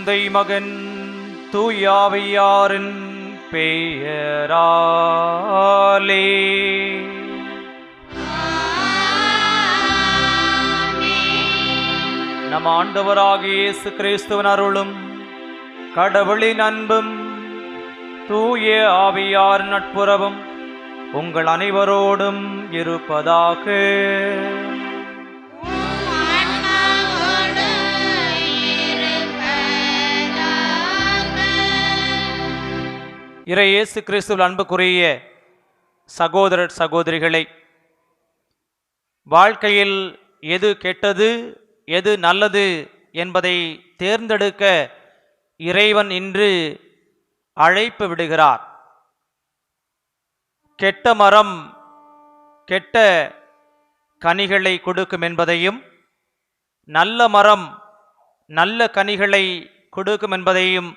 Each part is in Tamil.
தந்தை மகன் தூயாவியாரின் பெயராலே. நம் ஆண்டவராகிய இயேசு கிறிஸ்துவின் அருளும் கடவுளின் அன்பும் தூய ஆவியார் நட்புறவும் உங்கள் அனைவரோடும் இருப்பதாக. இறை இயேசு கிறிஸ்துவில் அன்புக்குரிய சகோதரர் சகோதரிகளை, வாழ்க்கையில் எது கெட்டது எது நல்லது என்பதை தேர்ந்தெடுக்க இறைவன் இன்று அழைப்பு விடுகிறார். கெட்ட மரம் கெட்ட கனிகளை கொடுக்கும் என்பதையும், நல்ல மரம் நல்ல கனிகளை கொடுக்கும் என்பதையும்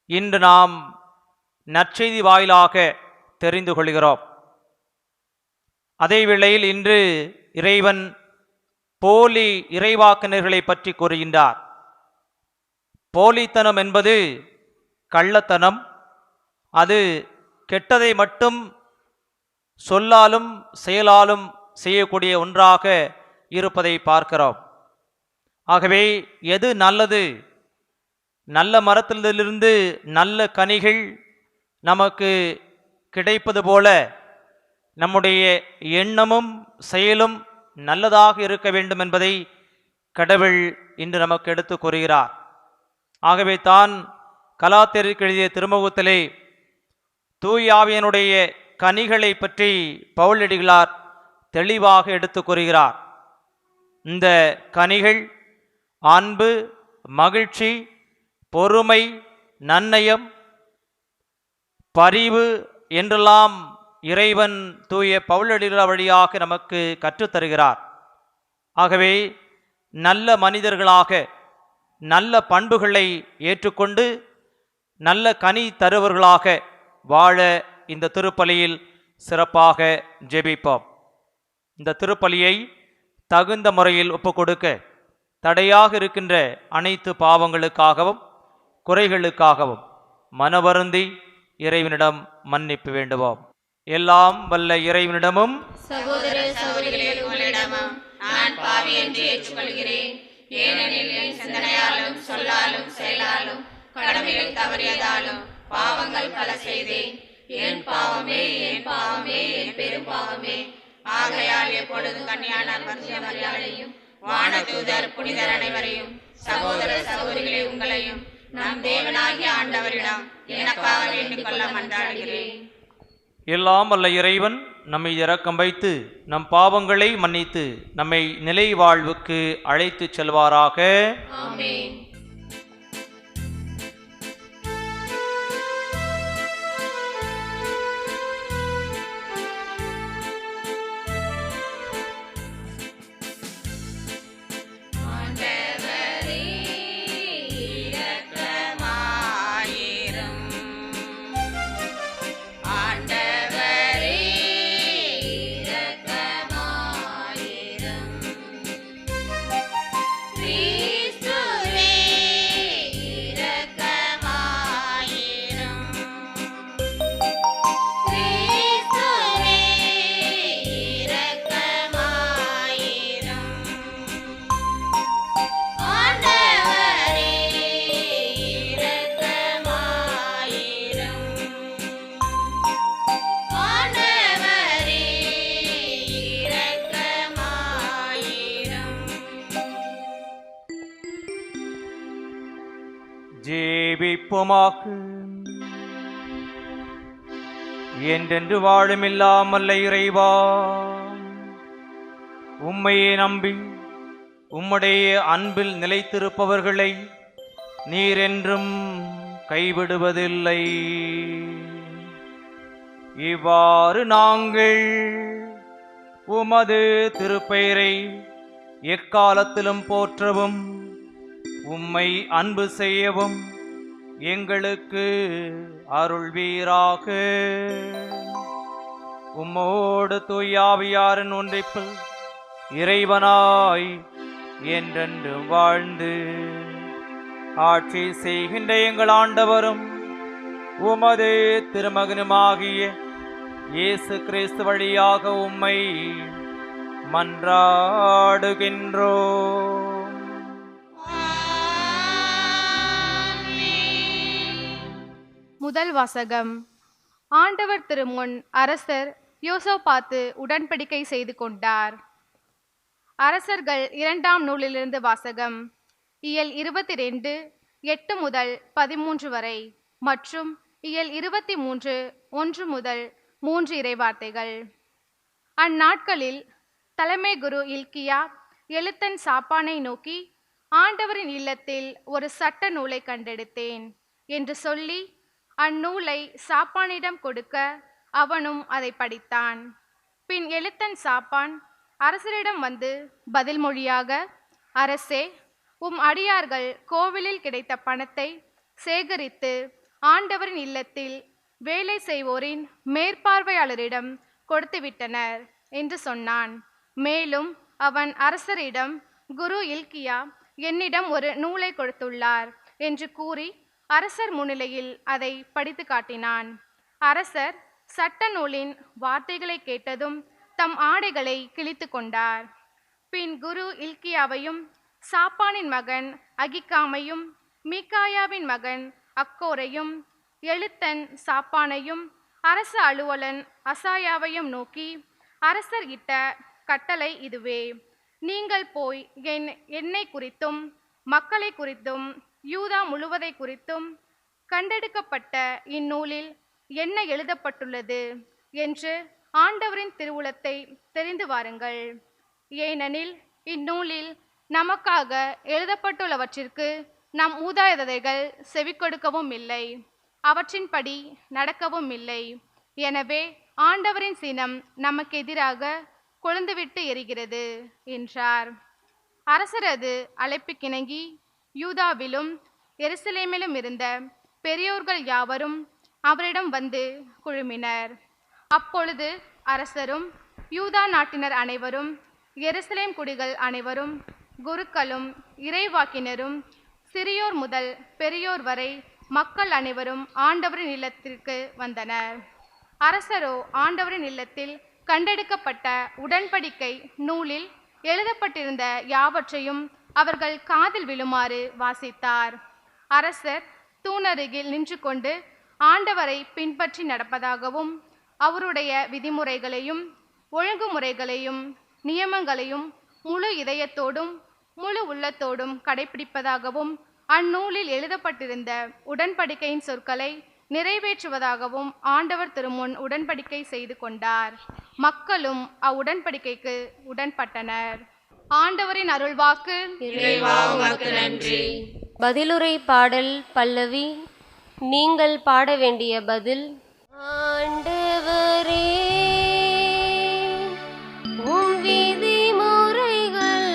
இன்று நாம் நற்செய்தி வாயிலாக தெரிந்து கொள்கிறோம். அதே வேளையில் இன்று இறைவன் போலி இறைவாக்கினர்களை பற்றி கூறுகின்றார். போலித்தனம் என்பது கள்ளத்தனம். அது கெட்டதை மட்டும் சொல்லாலும் செயலாலும் செய்யக்கூடிய ஒன்றாக இருப்பதை பார்க்கிறோம். ஆகவே எது நல்லது, நல்ல மரத்திலிருந்து நல்ல கனிகள் நமக்கு கிடைப்பது போல நம்முடைய எண்ணமும் செயலும் நல்லதாக இருக்க வேண்டும் என்பதை கடவுள் இன்று நமக்கு எடுத்து கூறுகிறார். ஆகவே தான் கலாத்தியருக்கு எழுதிய திருமுகத்திலே தூயாவியனுடைய கனிகளை பற்றி பவுலடிகளார் தெளிவாக எடுத்து கூறுகிறார். இந்த கனிகள் அன்பு, மகிழ்ச்சி, பொறுமை, நன்னயம், பரிவு என்றெல்லாம் இறைவன் தூய பவுலடிகளார் வழியாக நமக்கு கற்றுத்தருகிறார். ஆகவே நல்ல மனிதர்களாக நல்ல பண்புகளை ஏற்றுக்கொண்டு நல்ல கனி தருவர்களாக வாழ இந்த திருப்பலியில் சிறப்பாக ஜெபிப்போம். இந்த திருப்பலியை தகுந்த முறையில் ஒப்புக்கொடுக்க தடையாக இருக்கின்ற அனைத்து பாவங்களுக்காகவும் குறைகளுக்காகவும் மனவருந்தி இறைவனிடம் மன்னிப்பு வேண்டுவோம். எல்லாம் வல்ல இறைவனிடமும் சகோதர சகோதரிகளே உங்களிடமும் நான் பாவி என்று ஏற்றுக்கொள்கிறேன். ஏனெனில் என் சிந்தனையாலும் சொல்லாலும் செயலாலும் கடமையில் தவறியதாலும் பாவங்கள் பல செய்தேன். என் பாவமே என் பாவமே என் பெரும் பாவமே. ஆகையால் எப்பொழுதும் கன்னியான மரியாதையும் வானதூதர் புனிதர் அனைவரையும் சகோதர சகோதரிகளே உங்களையும் நம் தேவனாகிய ஆண்டவரிடம் எனக்காக வேண்டிக் கொள்ள மன்றாடுகிறேன். எல்லாம் வல்ல இறைவன் நம்மை இரக்கம் வைத்து நம் பாவங்களை மன்னித்து நம்மை நிலை வாழ்வுக்கு அழைத்து செல்வாராக. ஆமென். ஜெபிப்போமாக. என்றென்று வாழும் இல்லாமல்ல இறைவா, உம்மையே நம்பி உம்முடைய அன்பில் நிலைத்திருப்பவர்களை நீர் என்றும் கைவிடுவதில்லை. இவ்வாறு நாங்கள் உமது திருப்பெயரை எக்காலத்திலும் போற்றவும் உம்மை அன்பு செய்யவும் எங்களுக்கு அருள்வீராக. உம்மோடு தூயாவியாரின் ஒன்றிப்பில் இறைவனாய் என்றென்று வாழ்ந்து ஆட்சி செய்கின்ற எங்கள் ஆண்டவரும் உமது திருமகனுமாகிய இயேசு கிறிஸ்து வழியாக உம்மை மன்றாடுகின்றோம். முதல் வாசகம். ஆண்டவர் திருமுன் அரசர் யோசபாத்து உடன்படிக்கை செய்து கொண்டார். அரசர்கள் 2ஆம் நூலிலிருந்து வாசகம். இயல் 22 8 முதல் 13 வரை மற்றும் இயல் 23 1 முதல் 3 இறைவார்த்தைகள். அந்நாட்களில் தலைமை குரு இல்கியா எழுத்தன் சாப்பானை நோக்கி, ஆண்டவரின் இல்லத்தில் ஒரு சட்ட நூலை கண்டெடுத்தேன் என்று சொல்லி அந்நூலை சாப்பானிடம் கொடுக்க அவனும் அதை படித்தான். பின் எழுத்தன் சாப்பான் அரசரிடம் வந்து பதில் மொழியாக, அரசே, உம் அடியார்கள் கோவிலில் கிடைத்த பணத்தை சேகரித்து ஆண்டவரின் இல்லத்தில் வேலை செய்வோரின் மேற்பார்வையாளரிடம் கொடுத்துவிட்டனர் என்று சொன்னான். மேலும் அவன் அரசரிடம், குரு இல்கியா என்னிடம் ஒரு நூலை கொடுத்துள்ளார் என்று கூறி அரசர் முன்னிலையில் அதை படித்து காட்டினான். அரசர் சட்ட நூலின் வார்த்தைகளை கேட்டதும் தம் ஆடைகளை கிழித்து கொண்டார். பின் குரு இல்கியாவையும் சாப்பானின் மகன் அகிகாமையும் மீகாயாவின் மகன் அக்கோரையும் எழுத்தன் சாப்பானையும் அரச அலுவலன் அசாயாவையும் நோக்கி, அரசர் இட்ட கட்டளை இதுவே. நீங்கள் போய் என்னை குறித்தும் மக்களை குறித்தும் யூதா முழுவதை குறித்தும் கண்டெடுக்கப்பட்ட இந்நூலில் என்ன எழுதப்பட்டுள்ளது என்று ஆண்டவரின் திருவுளத்தை தெரிந்து வாருங்கள். ஏனெனில் இந்நூலில் நமக்காக எழுதப்பட்டுள்ளவற்றிற்கு நம் மூதாதையர்கள் செவிக்கொடுக்கவும் இல்லை, அவற்றின்படி நடக்கவும் இல்லை. எனவே ஆண்டவரின் சினம் நமக்கு எதிராக கொழுந்துவிட்டு எரிகிறது என்றார். அரசரது அழைப்புக்கிணங்கி யூதாவிலும் எருசலேமிலும் இருந்த பெரியோர்கள் யாவரும் அவரிடம் வந்து குழுமினர். அப்பொழுது அரசரும் யூதா நாட்டினர் அனைவரும், எருசலேம் குடிகள் அனைவரும், குருக்களும் இறைவாக்கினரும், சிறியோர் முதல் பெரியோர் வரை மக்கள் அனைவரும் ஆண்டவரின் இல்லத்திற்கு வந்தனர். அரசரோ ஆண்டவரின் இல்லத்தில் கண்டெடுக்கப்பட்ட உடன்படிக்கை நூலில் எழுதப்பட்டிருந்த யாவற்றையும் அவர்கள் காதில் விழுமாறு வாசித்தார். அரசர் தூணருகில் நின்று கொண்டு ஆண்டவரை பின்பற்றி நடப்பதாகவும் அவருடைய விதிமுறைகளையும் ஒழுங்குமுறைகளையும் நியமங்களையும் முழு இதயத்தோடும் முழு உள்ளத்தோடும் கடைபிடிப்பதாகவும் அந்நூலில் எழுதப்பட்டிருந்த உடன்படிக்கையின் சொற்களை நிறைவேற்றுவதாகவும் ஆண்டவர் திருமுன் உடன்படிக்கை செய்து கொண்டார். மக்களும் அவ்வுடன்படிக்கைக்கு உடன்பட்டனர். ஆண்டவரின் அருள்வாக்கு. இறைவா உமக்கு நன்றி. பதிலுரை பாடல் பல்லவி. நீங்கள் பாட வேண்டிய பதில். ஆண்டவரே, உம் விதிமுறைகள்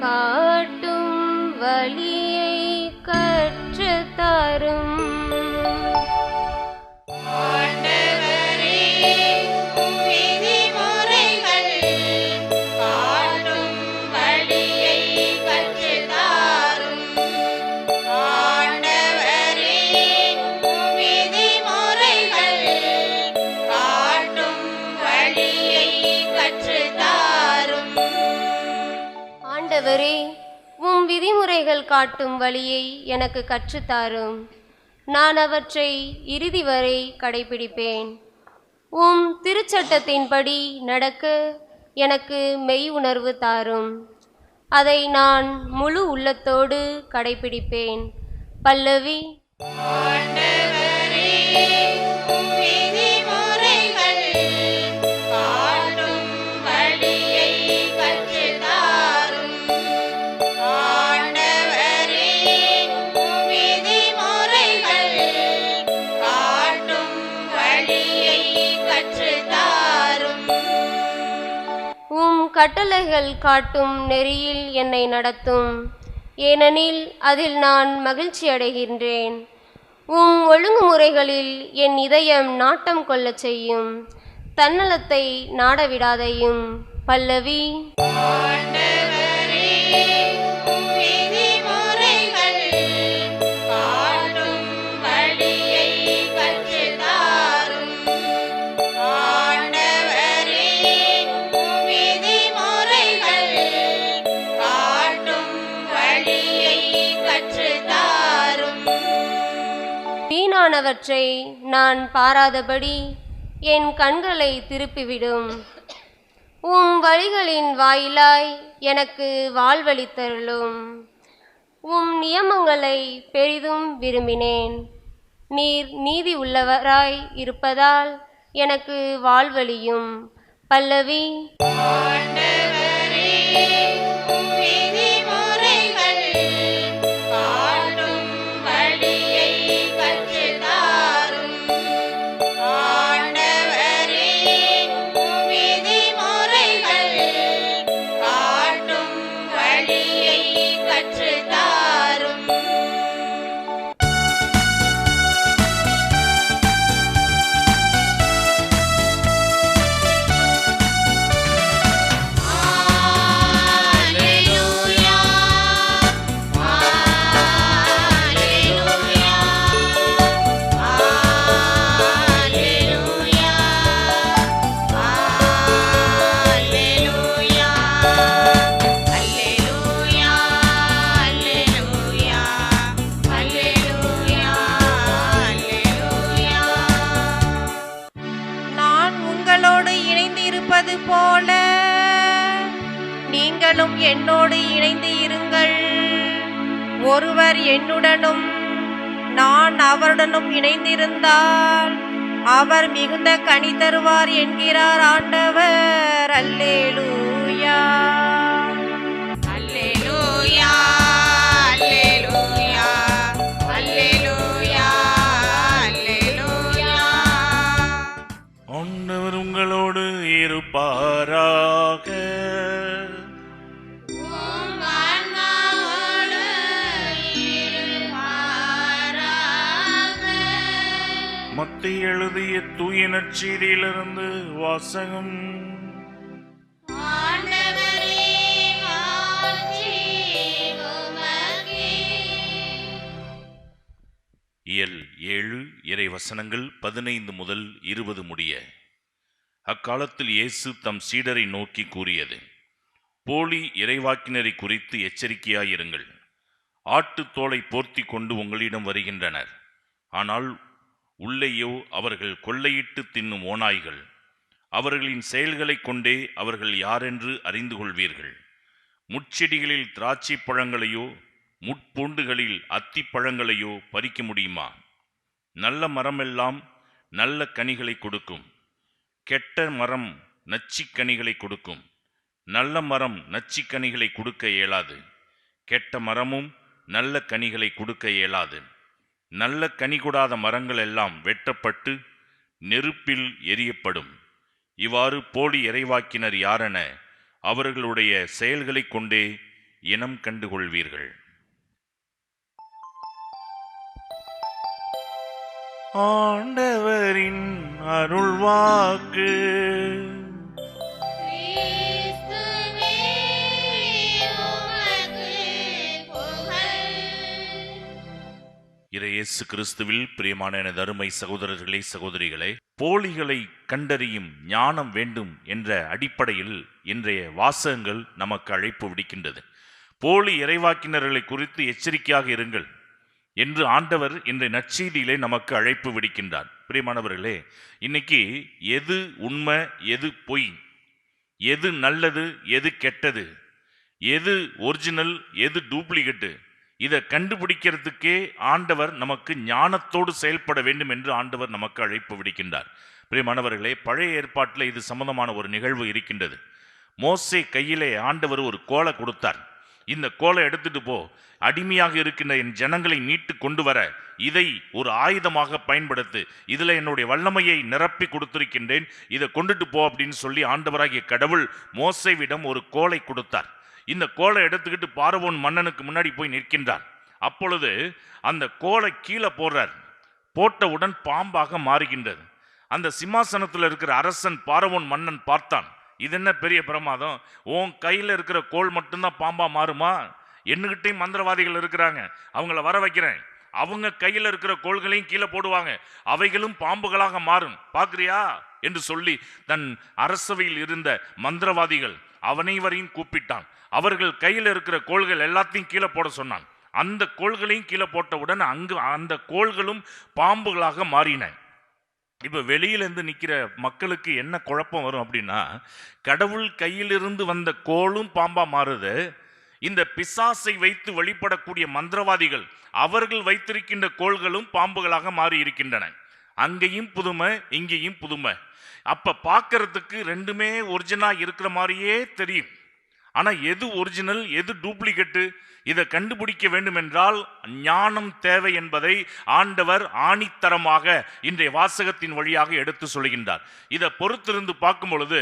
காட்டும் வழியை கற்றுத் தரும். ஆண்டவரே, உம் விதிமுறைகள் காட்டும் வழியை எனக்கு கற்றுத்தாரும். நான் அவற்றை இறுதி வரை கடைபிடிப்பேன். உம் திருச்சட்டத்தின்படி நடக்க எனக்கு மெய் உணர்வு தாரும். அதை நான் முழு உள்ளத்தோடு கடைபிடிப்பேன். பல்லவி. கட்டளைகள் காட்டும் நெறியில் என்னை நடத்தும். ஏனெனில் அதில் நான் மகிழ்ச்சி அடைகின்றேன். உம் ஒழுங்குமுறைகளில் என் இதயம் நாட்டம் கொள்ளச் செய்யும். தன்னலத்தை நாடவிடாதையும். பல்லவி. ஆண்டவரே, உம் விதிமுறைகள் தீமையானவற்றை நான் பாராதபடி என் கண்களை திருப்பிவிடும். உம் வழிகளின் வாயிலாய் எனக்கு வாழ்வளித்தருளும். உம் நியமங்களை பெரிதும் விரும்பினேன். நீர் நீதி உள்ளவராய் இருப்பதால் எனக்கு வாழ்வளியும். பல்லவி. போல நீங்களும் என்னோடு இணைந்து இருங்கள். ஒருவர் என்னுடனும் நான் அவருடனும் இணைந்திருந்தால் அவர் மிகுந்த கனி தருவார் என்கிறார் ஆண்டவர். அல்லேலூயா, அல்லேலூயா, அல்லேலூயா, அல்லேலூயா, அல்லேலூயா. ஆண்டவர் உங்களோடு இருப்பாராக. உம் ஆன்மாவோடு இருப்பாராக. மத்தேயு எழுதிய தூய நற்செய்தியிலிருந்து வாசகம். ஆண்டவரே, மாட்சி உமக்கே. இயல் 7 இறை வசனங்கள் 15 முதல் 20 முடிய. அக்காலத்தில் இயேசு தம் சீடரை நோக்கி கூறியது: போலி இறைவாக்கினரை குறித்து எச்சரிக்கையாயிருங்கள். ஆட்டுத்தோலை போர்த்தி கொண்டு உங்களிடம் வருகின்றனர், ஆனால் உள்ளேயோ அவர்கள் கொள்ளையிட்டு தின்னும் ஓநாய்கள். அவர்களின் செயல்களைக் கொண்டே அவர்கள் யாரென்று அறிந்து கொள்வீர்கள். முட்செடிகளில் திராட்சை பழங்களையோ முட்பூண்டுகளில் அத்திப்பழங்களையோ பறிக்க முடியுமா? நல்ல மரமெல்லாம் நல்ல கனிகளை கொடுக்கும், கெட்ட மரம் நச்சிக்கனிகளை கொடுக்கும். நல்ல மரம் நச்சிக்கனிகளை கொடுக்க இயலாது, கெட்ட மரமும் நல்ல கனிகளை கொடுக்க இயலாது. நல்ல கனி கொடாத மரங்கள் எல்லாம் வெட்டப்பட்டு நெருப்பில் எரியப்படும். இவ்வாறு போலி இறைவாக்கினர் யாரென அவர்களுடைய செயல்களைக் கொண்டே இனம் கண்டுகொள்வீர்கள். ஆண்டவரின் அருள்வாக்கு. கிறிஸ்துவே, உமக்கு புகழ். இயேசு கிறிஸ்துவில் பிரியமான எனது அருமை சகோதரர்களே, சகோதரிகளே, போலிகளை கண்டறியும் ஞானம் வேண்டும் என்ற அடிப்படையில் இன்றைய வாசகங்கள் நமக்கு அழைப்பு விடுக்கின்றது. போலி இறைவாக்கினர்களை குறித்து எச்சரிக்கையாக இருங்கள் என்று ஆண்டவர் இன்றைய நற்செய்தியிலே நமக்கு அழைப்பு விடுக்கின்றார். பிரியமானவர்களே, இன்னைக்கு எது உண்மை, எது பொய், எது நல்லது, எது கெட்டது, எது ஒரிஜினல், எது டூப்ளிகேட்டு, இதை கண்டுபிடிக்கிறதுக்கே ஆண்டவர் நமக்கு ஞானத்தோடு செயல்பட வேண்டும் என்று ஆண்டவர் நமக்கு அழைப்பு விடுக்கின்றார். பிரியமானவர்களே, பழைய ஏற்பாட்டில் இது சம்பந்தமான ஒரு நிகழ்வு இருக்கின்றது. மோசே கையிலே ஆண்டவர் ஒரு கோலை கொடுத்தார். இந்த கோலை எடுத்துட்டு போ, அடிமையாக இருக்கின்ற என் ஜனங்களை மீட்டு கொண்டு வர இதை ஒரு ஆயுதமாக பயன்படுத்து, இதுல என்னுடைய வல்லமையை நிரப்பி கொடுத்திருக்கின்றேன், இதை கொண்டுட்டு போ அப்படின்னு சொல்லி ஆண்டவராகிய கடவுள் மோசேவிடம் ஒரு கோலை கொடுத்தார். இந்த கோலை எடுத்துக்கிட்டு பார்வோன் மன்னனுக்கு முன்னாடி போய் நிற்கின்றார். அப்பொழுது அந்த கோலை கீழே போடுறார். போட்டவுடன் பாம்பாக மாறுகின்றது. அந்த சிம்மாசனத்தில் இருக்கிற அரசன் பார்வோன் மன்னன் பார்த்தான், இது என்ன பெரிய பிரமாதம், உன் கையில் இருக்கிற கோல் மட்டும்தான் பாம்பா மாறுமா? என்னகிட்டையும் மந்திரவாதிகள் இருக்கிறாங்க, அவங்கள வர வைக்கிறேன், அவங்க கையில் இருக்கிற கோள்களையும் கீழே போடுவாங்க, அவைகளும் பாம்புகளாக மாறும், பார்க்குறியா என்று சொல்லி தன் அரசவையில் இருந்த மந்திரவாதிகள் அனைவரையும் கூப்பிட்டான். அவர்கள் கையில் இருக்கிற கோள்கள் எல்லாத்தையும் கீழே போட சொன்னான். அந்த கோள்களையும் கீழே போட்டவுடன் அங்கு அந்த கோள்களும் பாம்புகளாக மாறின. இப்போ வெளியிலேருந்து நிற்கிற மக்களுக்கு என்ன குழப்பம் வரும் அப்படின்னா, கடவுள் கையிலிருந்து வந்த கோளும் பாம்பா மாறுது, இந்த பிசாசை வைத்து வழிபடக்கூடிய மந்திரவாதிகள் அவர்கள் வைத்திருக்கின்ற கோள்களும் பாம்புகளாக மாறி இருக்கின்றன. அங்கேயும் புதுமை, இங்கேயும் புதுமை. அப்ப பார்க்கறதுக்கு ரெண்டுமே ஒரிஜினலா இருக்கிற மாதிரியே தெரியும். ஆனா எது ஒரிஜினல் எது டூப்ளிகேட்டு, இதை கண்டுபிடிக்க வேண்டும் என்றால் ஞானம் தேவை என்பதை ஆண்டவர் ஆணித்தரமாக இன்றைய வாசகத்தின் வழியாக எடுத்து சொல்கின்றார். இதை பொறுத்திருந்து பார்க்கும் பொழுது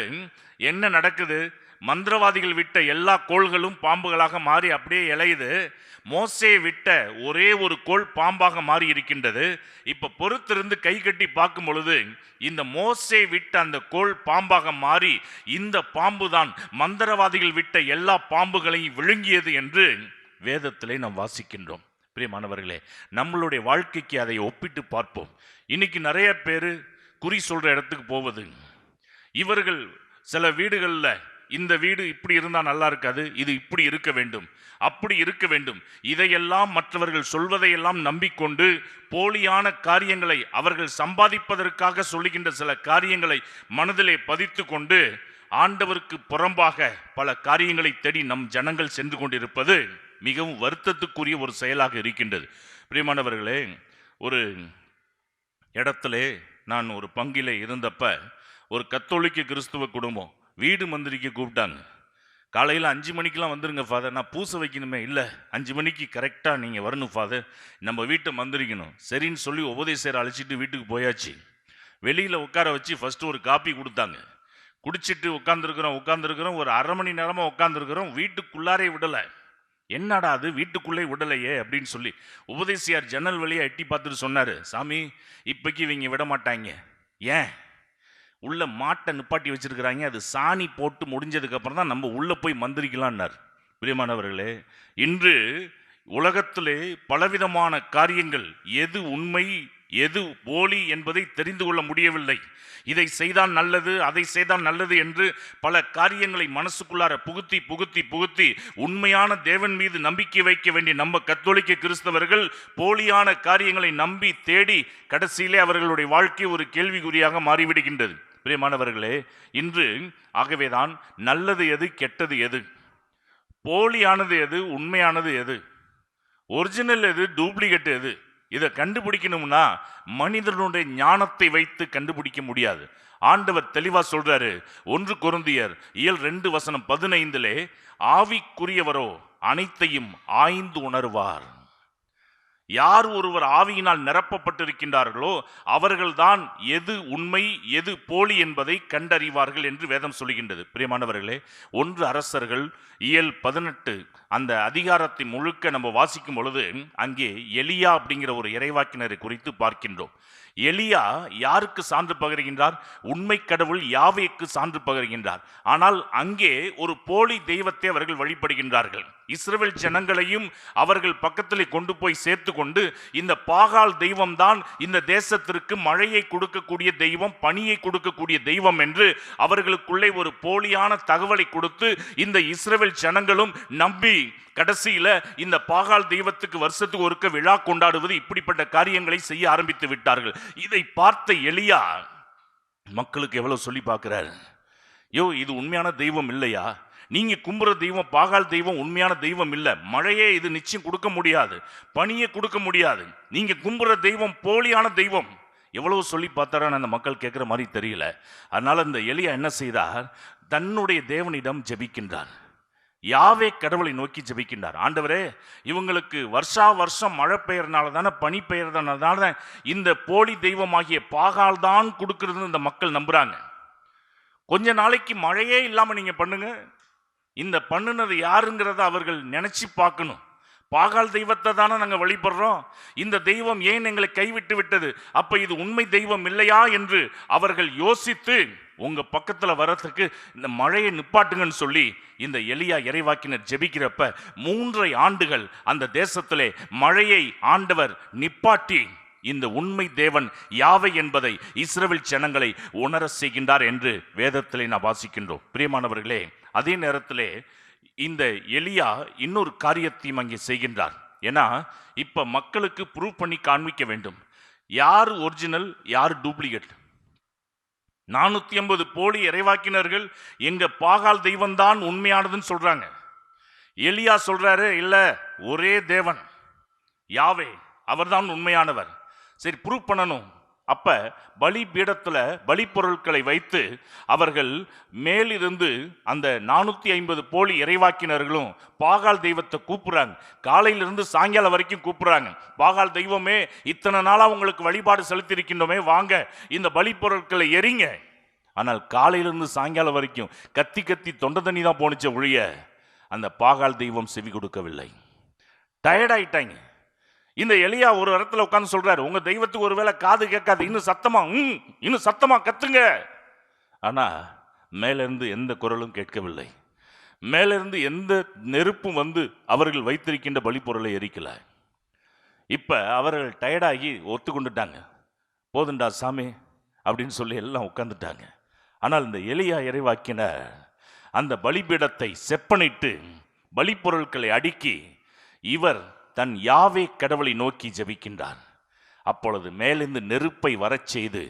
என்ன நடக்குது? மந்திரவாதிகள் விட்ட எல்லா கோள்களும் பாம்புகளாக மாறி அப்படியே இலையுது. மோசே விட்ட ஒரே ஒரு கோள் பாம்பாக மாறி இருக்கின்றது. இப்ப பொறுத்திருந்து கை கட்டி பார்க்கும் பொழுது இந்த மோசே விட்ட அந்த கோள் பாம்பாக மாறி இந்த பாம்பு தான் மந்திரவாதிகள் விட்ட எல்லா பாம்புகளையும் விழுங்கியது என்று வேதத்திலே நாம் வாசிக்கின்றோம். பிரியமானவர்களே, நம்மளுடைய வாழ்க்கைக்கு அதை ஒப்பிட்டு பார்ப்போம். இன்னைக்கு நிறைய பேர் குறி சொல்ற இடத்துக்கு போவது, இவர்கள் சில வீடுகளில் இந்த வீடு இப்படி இருந்தால் நல்லா இருக்காது, இது இப்படி இருக்க வேண்டும், அப்படி இருக்க வேண்டும், இதையெல்லாம் மற்றவர்கள் சொல்வதையெல்லாம் நம்பிக்கொண்டு போலியான காரியங்களை அவர்கள் சம்பாதிப்பதற்காக சொல்லுகின்ற சில காரியங்களை மனதிலே பதித்து கொண்டு ஆண்டவருக்கு புறம்பாக பல காரியங்களை தேடி நம் ஜனங்கள் சென்று கொண்டிருப்பது மிகவும் வருத்தத்துக்குரிய ஒரு செயலாக இருக்கின்றது. பிரியமானவர்களே, ஒரு இடத்துல நான் ஒரு பங்கிலே இருந்தப்ப ஒரு கத்தோலிக்க கிறிஸ்துவ குடும்பம் வீடு மந்திரிக்க கூப்பிட்டாங்க. காலையில் 5 மணிக்கெலாம் வந்துருங்க ஃபாதர், நான் பூசை வைக்கணுமே. இல்லை, 5 மணிக்கு கரெக்டாக நீங்கள் வரணும் ஃபாதர், நம்ம வீட்டை மந்திரிக்கணும். சரின்னு சொல்லி உபதேசரை அழைச்சிட்டு வீட்டுக்கு போயாச்சு. வெளியில் உட்கார வச்சு ஃபஸ்ட்டு ஒரு காப்பி கொடுத்தாங்க. குடிச்சிட்டு உட்காந்துருக்குறோம் ஒரு 1/2 மணி நேரமாக உட்காந்துருக்குறோம். வீட்டுக்குள்ளாரே விடலை. என்னடா அது வீட்டுக்குள்ளே விடலையே அப்படின்னு சொல்லி உபதேசியார் ஜன்னல் வழியாக எட்டி பார்த்துட்டு சொன்னார், சாமி இப்போக்கி இவங்க விட மாட்டாங்க. ஏன்? உள்ள மாட்டை நிப்பாட்டி வச்சிருக்கிறாங்க, அது சாணி போட்டு முடிஞ்சதுக்கு அப்புறம் தான் நம்ம உள்ள போய் மந்திரிக்கலான்னார். பிரியமானவர்களே, இன்று உலகத்திலே பலவிதமான காரியங்கள் எது உண்மை எது போலி என்பதை தெரிந்து கொள்ள முடியவில்லை. இதை செய்தால் நல்லது, அதை செய்தால் நல்லது என்று பல காரியங்களை மனசுக்குள்ளார புகுத்தி புகுத்தி புகுத்தி உண்மையான தேவன் மீது நம்பிக்கை வைக்க வேண்டிய நம்ம கத்தோலிக்க கிறிஸ்தவர்கள் போலியான காரியங்களை நம்பி தேடி கடைசியிலே அவர்களுடைய வாழ்க்கை ஒரு கேள்விக்குறியாக மாறிவிடுகின்றது. பிரியமானவர்களே, இன்று ஆகவேதான் நல்லது எது கெட்டது எது, போலியானது எது உண்மையானது எது, ஒரிஜினல் எது டூப்ளிகேட் எது, இதை கண்டுபிடிக்கணும்னா மனிதனுடைய ஞானத்தை வைத்து கண்டுபிடிக்க முடியாது. ஆண்டவர் தெளிவா சொல்றாரு. 1 கொரிந்தியர் 2:15 ஆவிக்குரியவரோ அனைத்தையும் ஆய்ந்து உணர்வார். யார் ஒருவர் ஆவியினால் நிரப்பப்பட்டிருக்கின்றார்களோ அவர்கள்தான் எது உண்மை எது போலி என்பதை கண்டறிவார்கள் என்று வேதம் சொல்கின்றது. பிரியமானவர்களே, 1 அரசர்கள் 18 அந்த அதிகாரத்தை முழுக்க நம்ம வாசிக்கும் பொழுது அங்கே எலியா அப்படிங்கிற ஒரு இறைவாக்கினரை குறித்து பார்க்கின்றோம். எலியா யாருக்கு சான்று பகர்கின்றார்? உண்மை கடவுள் யாவேக்கு சான்று பகர்கின்றார். ஆனால் அங்கே ஒரு போலி தெய்வத்தை அவர்கள் வழிபடுகின்றார்கள். இஸ்ரவேல் ஜனங்களையும் அவர்கள் பக்கத்தில் கொண்டு போய் சேர்த்து கொண்டு இந்த பாகால் தெய்வம் தான் இந்த தேசத்திற்கு மழையை கொடுக்கக்கூடிய தெய்வம், பனியை கொடுக்கக்கூடிய தெய்வம் என்று அவர்களுக்குள்ளே ஒரு போலியான தகவலை கொடுத்து இந்த இஸ்ரவேல் ஜனங்களும் நம்பி கடைசியில இந்த பாகால் தெய்வத்துக்கு வருஷத்துக்கு ஒருக்க விழா கொண்டாடுவது, இப்படிப்பட்ட காரியங்களை செய்ய ஆரம்பித்து விட்டார்கள். இதை பார்த்த எலியா மக்களுக்கு எவ்வளவு சொல்லி பார்க்கிறார். இது உண்மையான தெய்வம் இல்லையா? நீங்க கும்புற தெய்வம் பாகால் தெய்வம் உண்மையான தெய்வம் இல்லை. மழையே இது நிச்சயம் கொடுக்க முடியாது, பனியை கொடுக்க முடியாது. நீங்க கும்புற தெய்வம் போலியான தெய்வம். எவ்வளவு சொல்லி பார்த்தாரான்னு அந்த மக்கள் கேட்குற மாதிரி தெரியல. அதனால இந்த எலியா என்ன செய்தார்? தன்னுடைய தேவனிடம் ஜெபிக்கின்றார். யாவே கடவுளை நோக்கி ஜெபிக்கின்றார். ஆண்டவரே, இவங்களுக்கு வருஷா வருஷம் மழை பெய்யறதுனால தானே, பனி பெய்யறதுனால தானே இந்த போலி தெய்வமாகிய பாகால் தான் கொடுக்கிறது இந்த மக்கள் நம்புறாங்க. கொஞ்ச நாளைக்கு மழையே இல்லாம நீங்க பண்ணுங்க. இந்த பண்ணுனது யாருங்கிறத அவர்கள் நினைச்சு பார்க்கணும். பாகால் தெய்வத்தை தானே நாங்கள் வழிபடுறோம், இந்த தெய்வம் ஏன் எங்களை கைவிட்டு விட்டது, அப்ப இது உண்மை தெய்வம் இல்லையா என்று அவர்கள் யோசித்து உங்க பக்கத்துல வர்றதுக்கு இந்த மழையை நிப்பாட்டுங்கன்னு சொல்லி இந்த எலியா இறைவாக்கினர் ஜெபிக்கிறப்ப 3 ஆண்டுகள் அந்த தேசத்திலே மழையை ஆண்டவர் நிப்பாட்டி இந்த உண்மை தேவன் யாவை என்பதை இஸ்ரவேல் ஜனங்களை உணர செய்கின்றார் என்று வேதத்திலே நாம் வாசிக்கின்றோம். பிரியமானவர்களே, அதே நேரத்திலே இந்த எலியா இன்னொரு காரியத்தையும் அங்கே செய்கின்றார். ஏன்னா இப்ப மக்களுக்கு ப்ரூவ் பண்ணி காண்பிக்க வேண்டும் யார் ஒரிஜினல் யார் டூப்ளிகேட். 450 போலி இறைவாக்கினர்கள் எங்க பாகால் தெய்வம் தான் உண்மையானதுன்னு சொல்றாங்க. எலியா சொல்றாரு இல்ல ஒரே தேவன் யாவே அவர்தான் உண்மையானவர். சரி ப்ரூவ் பண்ணணும். அப்ப பலி பீடத்துல பலி பொருட்களை வைத்து அவர்கள் மேலிருந்து அந்த 450 போலி இறைவாக்கினர்களும் பாகால் தெய்வத்தை கூப்பிடுறாங்க. காலையிலிருந்து சாயங்காலம் வரைக்கும் கூப்பிடுறாங்க. பாகால் தெய்வமே, இத்தனை நாளா உங்களுக்கு வழிபாடு செலுத்தியிருக்கின்றோமே, வாங்க இந்த பலி பொருட்களை எரிங்க. ஆனால் காலையிலிருந்து சாயங்காலம் வரைக்கும் கத்தி கத்தி தொண்டை தண்ணி தான் போனிச்ச ஒழிய அந்த பாகால் தெய்வம் செவி கொடுக்கவில்லை. டயர்டாயிட்டாங்க. இந்த எலியா ஒரு இடத்துல உட்கார்ந்து சொல்றாரு, உங்க தெய்வத்துக்கு ஒருவேளை காது கேட்காது, இன்னும் சத்தமா கத்துங்க. ஆனா மேலிருந்து எந்த குரலும் கேட்கவில்லை. மேலிருந்து எந்த நெருப்பும் வந்து அவர்கள் வைத்திருக்கின்ற பலிப்பொருளை எரிக்கல. இப்ப அவர்கள் டயர்டாகி ஒத்துக்கொண்டுட்டாங்க. போதுண்டா சாமி அப்படின்னு சொல்லி எல்லாம் உட்கார்ந்துட்டாங்க. ஆனால் இந்த எலியா இறைவாக்கின அந்த பலிபீடத்தை செப்பனிட்டு பலிப்பொருட்களை அடுக்கி இவர் தன் யாவே கடவுளை நோக்கி ஜெபிக்கின்றார். அப்பொழுது மேலிருந்து நெருப்பை வரச் செய்து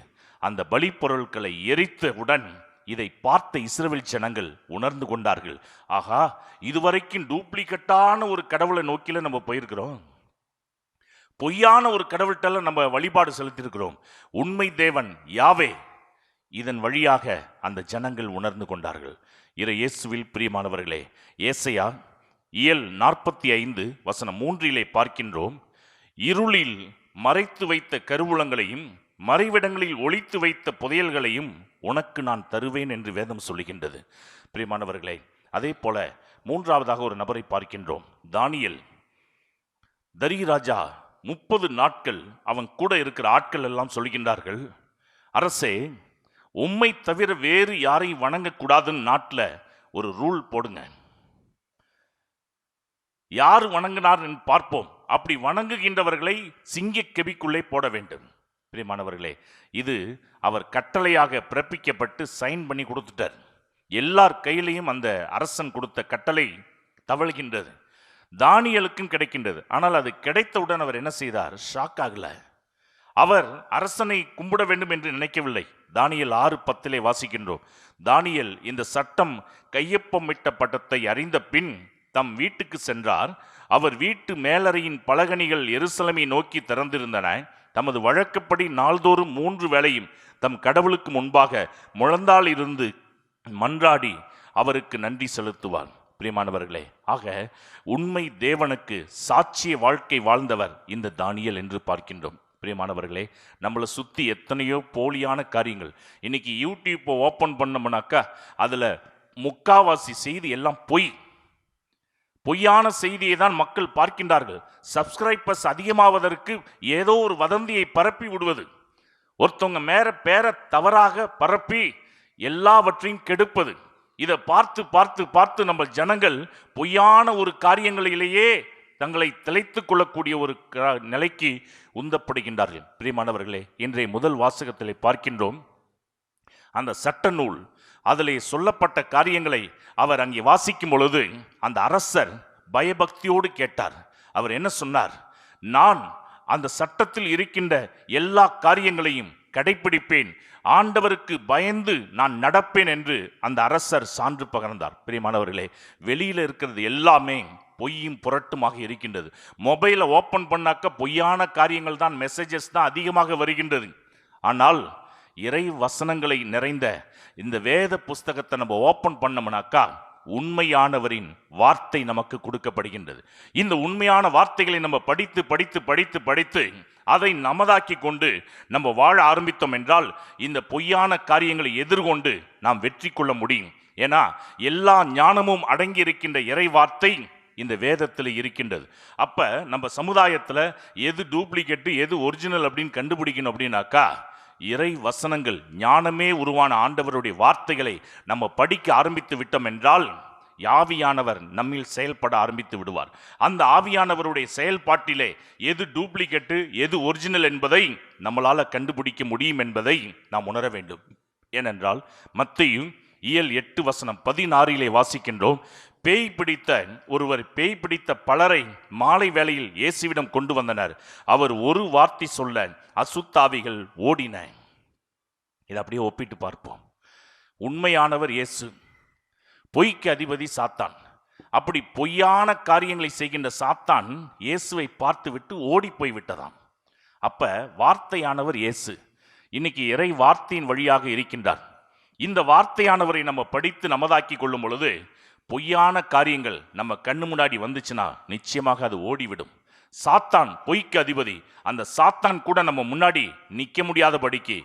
அந்த பலிப்பொருட்களை எரித்தவுடன் இதை பார்த்த இஸ்ரவேல் ஜனங்கள் உணர்ந்து கொண்டார்கள். ஆகா, இதுவரைக்கும் டூப்ளிகேட்டான ஒரு கடவுளை நோக்கில நம்ம போயிருக்கிறோம். பொய்யான ஒரு கடவுள்கிட்ட நம்ம வழிபாடு செலுத்தியிருக்கிறோம். உண்மை தேவன் யாவே, இதன் வழியாக அந்த ஜனங்கள் உணர்ந்து கொண்டார்கள். இறை இயேசுவில் பிரியமானவர்களே, ஏசாயா இயல் 45:3 பார்க்கின்றோம். இருளில் மறைத்து வைத்த கருவூலங்களையும் மறைவிடங்களில் ஒளித்து வைத்த புதையல்களையும் உனக்கு நான் தருவேன் என்று வேதம் சொல்லுகின்றது. பிரியமானவர்களே, அதே போல மூன்றாவதாக ஒரு நபரை பார்க்கின்றோம். தானியேல். தரியராஜா 30 நாட்கள் அவன் கூட இருக்கிற ஆட்கள் எல்லாம் சொல்கின்றார்கள், அரசே, உம்மை தவிர வேறு யாரையும் வணங்கக்கூடாதுன்னு நாட்டில் ஒரு ரூல் போடுங்க. யார் வணங்கினார் பார்ப்போம். அப்படி வணங்குகின்றவர்களை சிங்க கெபிக்குள்ளே போட வேண்டும். பிரியமானவர்களே, இது அவர் கட்டளையாக பிறப்பிக்கப்பட்டு சைன் பண்ணி கொடுத்துட்டார். எல்லார் கையிலையும் அந்த அரசன் கொடுத்த கட்டளை தவழ்கின்றது. தானியேலுக்கும் கிடைக்கின்றது. ஆனால் அது கிடைத்தவுடன் அவர் என்ன செய்தார்? ஷாக் ஆகல. அவர் அரசனை கும்பிட வேண்டும் என்று நினைக்கவில்லை. தானியேல் 6:10 வாசிக்கின்றோம். தானியேல் இந்த சட்டம் கையொப்பமிட்ட பட்டத்தை அறிந்த பின் தம் வீட்டுக்கு சென்றார். அவர் வீட்டு மேலறையின் பலகணிகள் எருசலேமை நோக்கி திறந்திருந்தன. தமது வழக்கப்படி நாள்தோறும் 3 வேளையும் தம் கடவுளுக்கு முன்பாக முழந்தாள் இருந்து மன்றாடி அவருக்கு நன்றி செலுத்துவார். பிரியமானவர்களே, ஆக உண்மை தேவனுக்கு சாட்சிய வாழ்க்கை வாழ்ந்தவர் இந்த தானியேல் என்று பார்க்கின்றோம். பிரியமானவர்களே, நம்மளை சுற்றி எத்தனையோ போலியான காரியங்கள். இன்னைக்கு யூடியூப்பை ஓப்பன் பண்ணோம்னாக்கா அதில் முக்காவாசி செய்தி எல்லாம் பொய்யான செய்தியை தான் மக்கள் பார்க்கின்றார்கள். சப்ஸ்கிரைபர்ஸ் அதிகமாவதற்கு ஏதோ ஒரு வதந்தியை பரப்பி விடுவது, ஒருத்தவங்க பேரை தவறாக பரப்பி எல்லாவற்றையும் கெடுப்பது, இதை பார்த்து பார்த்து பார்த்து நம்ம ஜனங்கள் பொய்யான ஒரு காரியங்களிலேயே தங்களை திளைத்துக் கொள்ளக்கூடிய ஒரு நிலைக்கு உந்தப்படுகின்றார்கள். பிரியமானவர்களே, இன்றைய முதல் வாசகத்திலே பார்க்கின்றோம். அந்த சட்ட நூல் அதிலே சொல்லப்பட்ட காரியங்களை அவர் அங்கே வாசிக்கும் பொழுது அந்த அரசர் பயபக்தியோடு கேட்டார். அவர் என்ன சொன்னார்? நான் அந்த சட்டத்தில் இருக்கின்ற எல்லா காரியங்களையும் கடைபிடிப்பேன், ஆண்டவருக்கு பயந்து நான் நடப்பேன் என்று அந்த அரசர் சான்று பகர்ந்தார். பிரியமானவர்களே, வெளியில் இருக்கிறது எல்லாமே பொய்யும் புரட்டுமாக இருக்கின்றது. மொபைலை ஓப்பன் பண்ணாக்க பொய்யான காரியங்கள் தான், மெசேஜஸ் தான் அதிகமாக வருகின்றது. ஆனால் இறை வசனங்களை நிறைந்த இந்த வேத புஸ்தகத்தை நம்ம ஓப்பன் பண்ணோம்னாக்கா உண்மையானவரின் வார்த்தை நமக்கு கொடுக்கப்படுகின்றது. இந்த உண்மையான வார்த்தைகளை நம்ம படித்து படித்து படித்து படித்து அதை நமதாக்கி கொண்டு நம்ம வாழ ஆரம்பித்தோம் என்றால் இந்த பொய்யான காரியங்களை எதிர்கொண்டு நாம் வெற்றி கொள்ள முடியும். ஏன்னா எல்லா ஞானமும் அடங்கி இருக்கின்ற இறை வார்த்தை இந்த வேதத்தில் இருக்கின்றது. அப்ப நம்ம சமுதாயத்தில் எது டூப்ளிகேட்டு எது ஒரிஜினல் அப்படின்னு கண்டுபிடிக்கணும் அப்படின்னாக்கா இறை வசனங்கள், ஞானமே உருவான ஆண்டவருடைய வார்த்தைகளை நம்ம படிக்க ஆரம்பித்து விட்டோம் என்றால் ஆவியானவர் நம்மில் செயல்பட ஆரம்பித்து விடுவார். அந்த ஆவியானவருடைய செயல்பாட்டிலே எது டூப்ளிகேட்டு எது ஒரிஜினல் என்பதை நம்மளால கண்டுபிடிக்க முடியும் என்பதை நாம் உணர வேண்டும். ஏனென்றால் மத்தேயு இயல் 8:16 வாசிக்கின்றோம். பேய் பிடித்த பலரை மாலை வேளையில் இயேசுவிடம் கொண்டு வந்தனர். அவர் ஒரு வார்த்தை சொல்ல அசுத்தாவிகள் ஓடின. இதை அப்படியே ஒப்பிட்டு பார்ப்போம். உண்மையானவர் இயேசு, பொய்க்கு அதிபதி சாத்தான். அப்படி பொய்யான காரியங்களை செய்கின்ற சாத்தான் இயேசுவை பார்த்துவிட்டு ஓடி போய் விட்டதாம். அப்ப வார்த்தையானவர் இயேசு இன்னைக்கு இறை வார்த்தையின் வழியாக இருக்கின்றார். இந்த வார்த்தையானவரை நம்ம படித்து நமதாக்கி கொள்ளும் பொழுது பொய்யான காரியங்கள் நம்ம கண்ணு முன்னாடி வந்துச்சுன்னா நிச்சயமாக அது ஓடிவிடும். சாத்தான் பொய்க்கு அதிபதி, அந்த சாத்தான் கூட நம்ம முன்னாடி நிற்க முடியாதபடிக்கு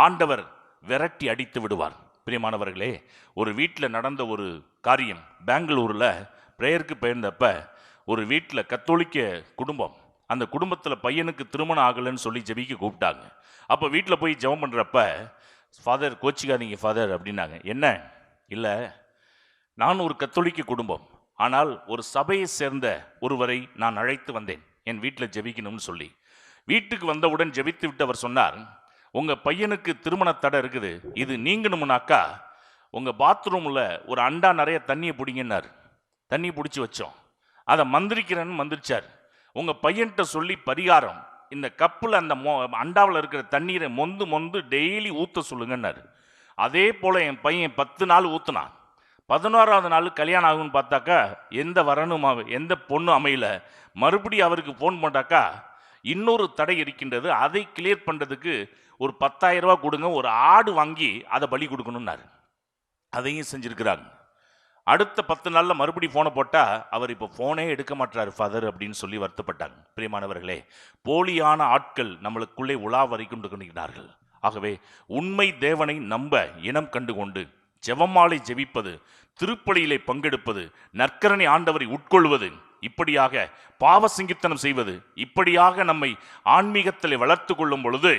ஆண்டவர் விரட்டி அடித்து விடுவார். பிரியமானவர்களே, ஒரு வீட்டில் நடந்த ஒரு காரியம். பெங்களூரில் பிரேயருக்கு போயிருந்தப்ப ஒரு வீட்டில் கத்தோலிக்க குடும்பம், அந்த குடும்பத்தில் பையனுக்கு திருமணம் ஆகலைன்னு சொல்லி ஜெபிக்க கூப்பிட்டாங்க. அப்போ வீட்டில் போய் ஜெபம் பண்ணுறப்ப, ஃபாதர் கோச்சிக்காதீங்க ஃபாதர் அப்படின்னாங்க. என்ன? இல்லை, நான் ஒரு கத்தோலிக்க குடும்பம், ஆனால் ஒரு சபையை சேர்ந்த ஒருவரை நான் அழைத்து வந்தேன் என் வீட்டில் ஜெபிக்கணும்னு சொல்லி. வீட்டுக்கு வந்தவுடன் ஜெபித்து விட்டு அவர் சொன்னார், உங்கள் பையனுக்கு திருமண தடை இருக்குது, இது நீங்கணும்னாக்கா உங்கள் பாத்ரூமில் ஒரு அண்டா நிறைய தண்ணியை பிடிங்கினார். தண்ணி பிடிச்சி வச்சோம், அதை மந்திரிக்கிறேன்னு மந்திரிச்சார். உங்கள் பையன்கிட்ட சொல்லி பரிகாரம், இந்த கப்பில் அந்த அண்டாவில் இருக்கிற தண்ணீரை மொந்து டெய்லி ஊற்ற சொல்லுங்கன்னாரு. அதே போல் என் பையன் 10 நாள் ஊற்றுனான். 11ஆவது நாள் கல்யாணம் ஆகும்னு பார்த்தாக்கா எந்த வரணும் எந்த பொண்ணு அமையல. மறுபடியும் அவருக்கு ஃபோன் பண்ணாக்கா இன்னொரு தடை இருக்கின்றது, அதை கிளியர் பண்ணுறதுக்கு ஒரு 10,000 ரூபா கொடுங்க, ஒரு ஆடு வாங்கி அதை பலி கொடுக்கணும்னாரு. அதையும் செஞ்சுருக்கிறாங்க. அடுத்த 10 நாளில் மறுபடியும் ஃபோனை போட்டால் அவர் இப்போ ஃபோனே எடுக்க மாட்டார் ஃபாதர் அப்படின்னு சொல்லி வருத்தப்பட்டாங்க. பிரியமானவர்களே, போலியான ஆட்கள் நம்மளுக்குள்ளே உலா வரைக்கொண்டு கொண்டிருக்கிறார்கள். ஆகவே உண்மை தேவனை நம்ப இனம் கண்டு கொண்டு ஜெபமாலை ஜெபிப்பது, திருப்பலியிலே பங்கெடுப்பது, நற்கரணை ஆண்டவரை உட்கொள்வது, இப்படியாக பாவ சிங்கித்தனம் செய்வது, இப்படியாக நம்மை ஆன்மீகத்தில் வளர்த்து கொள்ளும் பொழுது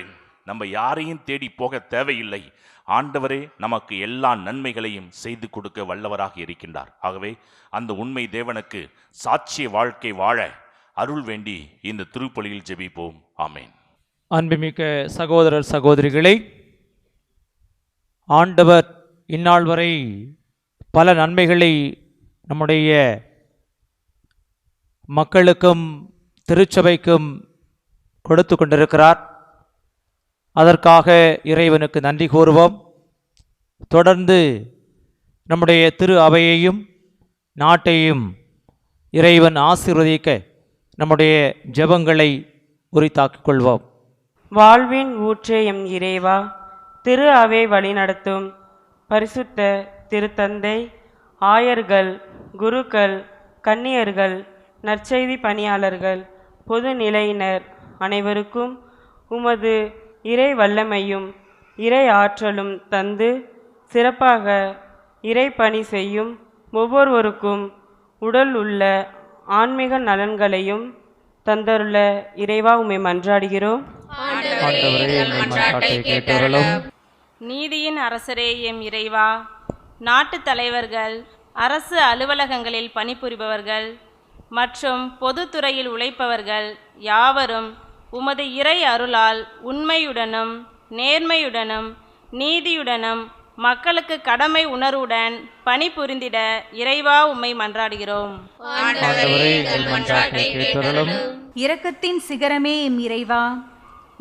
நம்ம யாரையும் தேடி போக தேவையில்லை. ஆண்டவரே நமக்கு எல்லா நன்மைகளையும் செய்து கொடுக்க வல்லவராக இருக்கின்றார். ஆகவே அந்த உண்மை தேவனுக்கு சாட்சிய வாழ்க்கை வாழ அருள் வேண்டி இந்த திருப்பலியில் ஜெபிப்போம். ஆமேன். அன்புமிக்க சகோதரர் சகோதரிகளை, ஆண்டவர் இந்நாள் வரை பல நன்மைகளை நம்முடைய மக்களுக்கும் திருச்சபைக்கும் கொடுத்து கொண்டிருக்கிறார். அதற்காக இறைவனுக்கு நன்றி கூறுவோம். தொடர்ந்து நம்முடைய திரு அவையையும் நாட்டையும் இறைவன் ஆசீர்வதிக்க நம்முடைய ஜெபங்களை உரித்தாக்கிக் கொள்வோம். வாழ்வின் ஊற்றே எம் இறைவா, திரு அவை வழிநடத்தும் பரிசுத்த திருத்தந்தை, ஆயர்கள், குருக்கள், கன்னியர்கள், நற்செய்தி பணியாளர்கள், பொது நிலையினர் அனைவருக்கும் உமது இறை வல்லமையும் இறை ஆற்றலும் தந்து சிறப்பாக இறை பணி செய்யும் ஒவ்வொருவருக்கும் உடல் உள்ள ஆன்மீக நலன்களையும் தந்தருள்ள இறைவா உம்மை மன்றாடுகிறோம். நீதியின் அரசரே எம் இறைவா, நாட்டு தலைவர்கள், அரசு அலுவலகங்களில் பணிபுரிபவர்கள் மற்றும் பொதுத்துறையில் உழைப்பவர்கள் யாவரும் உமது இறை அருளால் உண்மையுடனும் நேர்மையுடனும் நீதியுடனும் மக்களுக்கு கடமை உணர்வுடன் பணிபுரிந்திட இறைவா உம்மை மன்றாடுகிறோம். இரக்கத்தின் சிகரமே எம் இறைவா,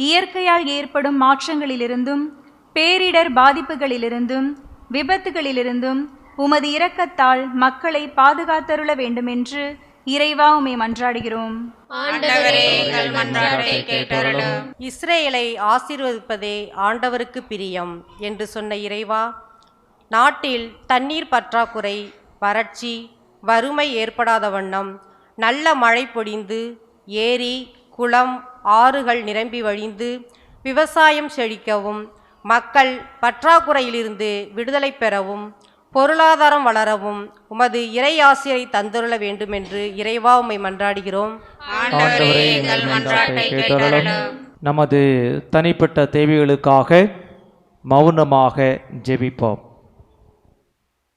இயற்கையால் ஏற்படும் மாற்றங்களிலிருந்தும் பேரிடர் பாதிப்புகளிலிருந்தும் விபத்துகளிலிருந்தும் உமது இரக்கத்தால் மக்களை பாதுகாத்தருள வேண்டுமென்று இறைவா உம்மை மன்றாடுகிறோம். இஸ்ரேலை ஆசீர்வதிப்பதே ஆண்டவருக்கு பிரியம் என்று சொன்ன இறைவா, நாட்டில் தண்ணீர் பற்றாக்குறை, வறட்சி, வறுமை ஏற்படாத வண்ணம் நல்ல மழை பொழிந்து ஏரி, குளம், ஆறுகள் நிரம்பி வழிந்து விவசாயம் செழிக்கவும், மக்கள் பற்றாக்குறையிலிருந்து விடுதலை பெறவும், பொருளாதாரம் வளரவும் உமது இறை ஆசிரை தந்துள்ள வேண்டும் என்று இறைவா உம்மை மன்றாடுகிறோம். நமது தனிப்பட்ட தேவைகளுக்காக மௌனமாக ஜெபிப்போம்.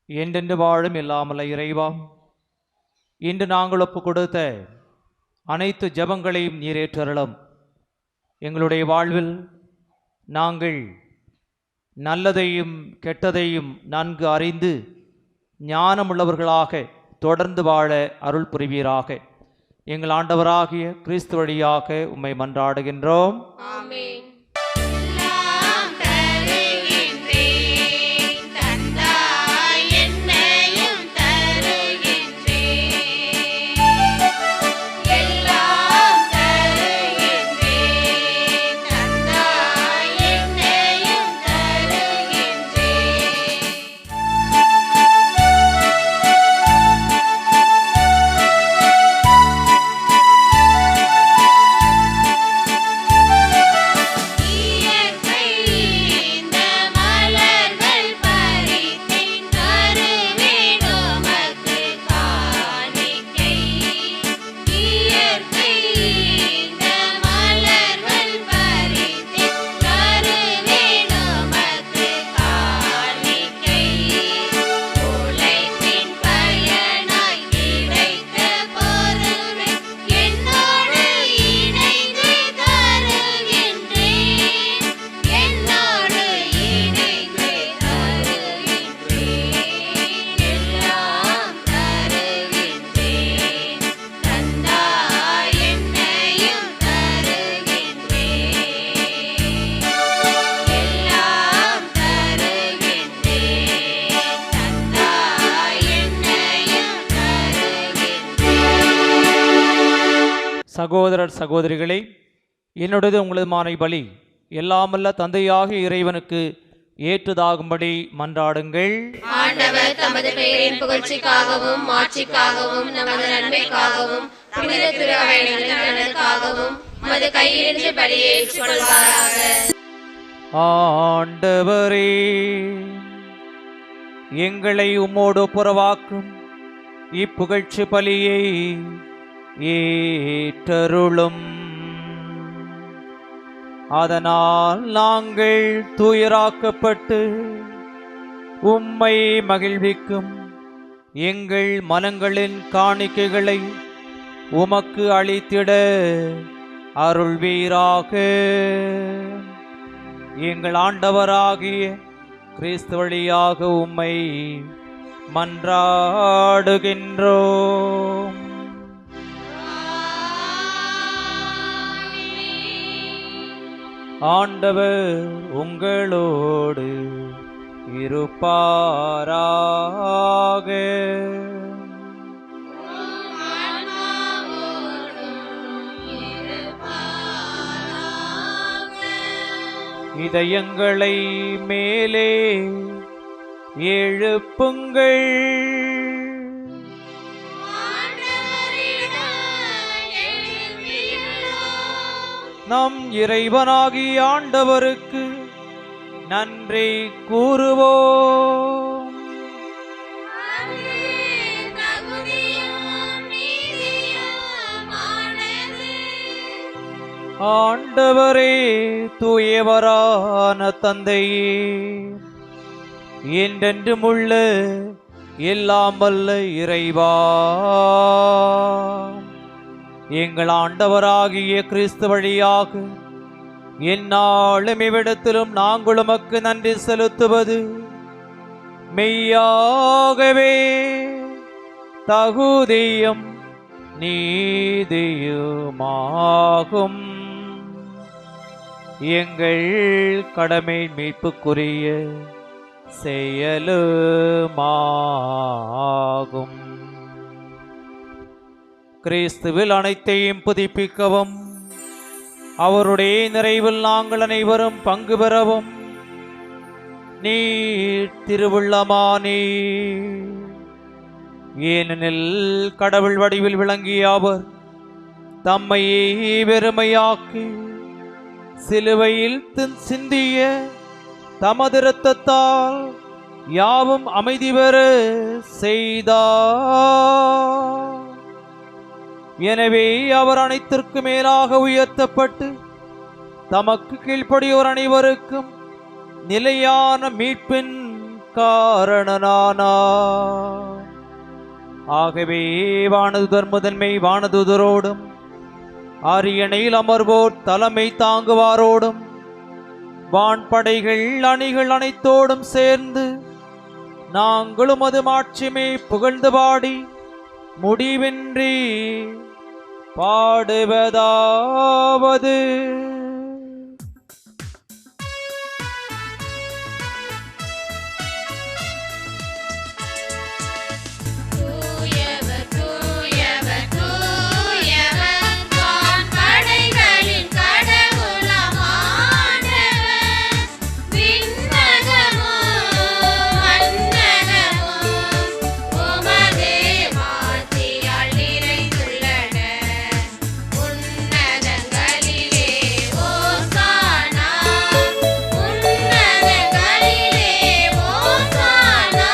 என்றென்று வாழும் இல்லாமல்ல இறைவா, இன்று நாங்கள் ஒப்பு கொடுத்த அனைத்து ஜெபங்களையும் நீரேற்றருளும். எங்களுடைய வாழ்வில் நாங்கள் நல்லதையும் கெட்டதையும் நன்கு அறிந்து ஞானமுள்ளவர்களாக தொடர்ந்து வாழ அருள் புரிவீராக. எங்கள் ஆண்டவராகிய கிறிஸ்து வழியாக உம்மை மன்றாடுகின்றோம். ஆமென். எல்லாம் தருகின்றேன் தந்தாய் என்னையும் தருகின்றேன். எல்லாம் தருகின்றேன் தந்தாய் என்னையும் தருகின்றேன். இயற்கை இந்த மலர்கள் பறித்தேன் தருவேன் உமக்கு காணிக்கை. இயற்கை இந்த மலர்கள் பறித்தேன் தருவேன் உமக்கு காணிக்கை. உழைப்பின் பயனாய் கிடைத்த பொருளை என்னோடு இணைந்து தருகின்றேன். என்னோடு இணைந்து தருகின்றேன். எல்லாம் தருகின்றேன் தந்தாய் என்னையும் தருகின்றேன். எல்லாம் தருகின்றேன் தந்தாய் என்னையும் தருகின்றேன். சகோதரர் சகோதரிகளே, என்னுடையது உங்களதுமான பலி எல்லாமல்ல தந்தையாகிய இறைவனுக்கு ஏற்றதாகும்படி மன்றாடுங்கள். ஆண்டவர் தமது பெயரின் புகழ்ச்சிக்காகவும் மாட்சிக்காகவும் நமது நன்மைக்காகவும் புனித திருவையின் நலனுக்காகவும் உமது கையிலிருந்து பலியை ஏற்றுக்கொள்வாராக. ஆண்டவரே, எங்களை உம்மோடு புறவாக்கும் இப்புகழ்ச்சி பலியை ஏற்றருளும். அதனால் நாங்கள் தூயராக்கப்பட்டு உம்மை மகிழ்விக்கும் எங்கள் மனங்களின் காணிக்கைகளை உமக்கு அளித்திட அருள்வீராக. எங்கள் ஆண்டவராகிய கிறிஸ்து வழியாக உம்மை மன்றாடுகின்றோம். ஆண்டவர் உங்களோடு இருப்பாராக. இதயங்களை மேலே எழுப்புங்கள். நம் இறைவனாகிய ஆண்டவருக்கு நன்றி கூறுவோம். ஆண்டவரே, தூயவரான தந்தையே, என்றென்றுமுள்ள எல்லாம் வல்ல இறைவா, எங்கள் ஆண்டவராகிய கிறிஸ்து வழியாக எந்நாளும் இவ்விடத்திலும் நாங்கள் உமக்கு நன்றி செலுத்துவது மெய்யாகவே தகுதியும் நீதியுமாகும். எங்கள் கடமை மீட்புக்குரிய செயலுமாகும். கிறிஸ்துவில் அனைத்தையும் புதுப்பிக்கவும் அவருடைய நிறைவில் நாங்கள் அனைவரும் பங்கு பெறவும் நீர் திருவுள்ளமானே. ஏனெனில் கடவுள் வடிவில் விளங்கிய அவர் தம்மையே வெறுமையாக்கி சிலுவையில் சிந்திய தமது இரத்தத்தால் யாவும் அமைதி பெற செய்தார். எனவே அவர் அனைத்திற்கு மேலாக உயர்த்தப்பட்டு தமக்கு கீழ்ப்படியோர் அனைவருக்கும் நிலையான மீட்பின் காரணனானார். ஆகவே வானதுதர் முதன்மை வானதுதரோடும் அரியணையில் அமர்வோர் தலைமை தாங்குவாரோடும் வான்படைகள் அணிகள் அனைத்தோடும் சேர்ந்து நாங்களும் அது மாட்சிமை புகழ்ந்து பாடி முடிவின்றி பாடுவதாவது தூயவர் தூயவர் தூயவர் வான்படைகளின் கடவுளாம் ஆண்டவர். விண்ணகமும் மண்ணகமும் உமது மாட்சியால் நிறைந்துள்ளன. உன்னதங்களிலே ஓசானா, உன்னதங்களிலே ஓசானா.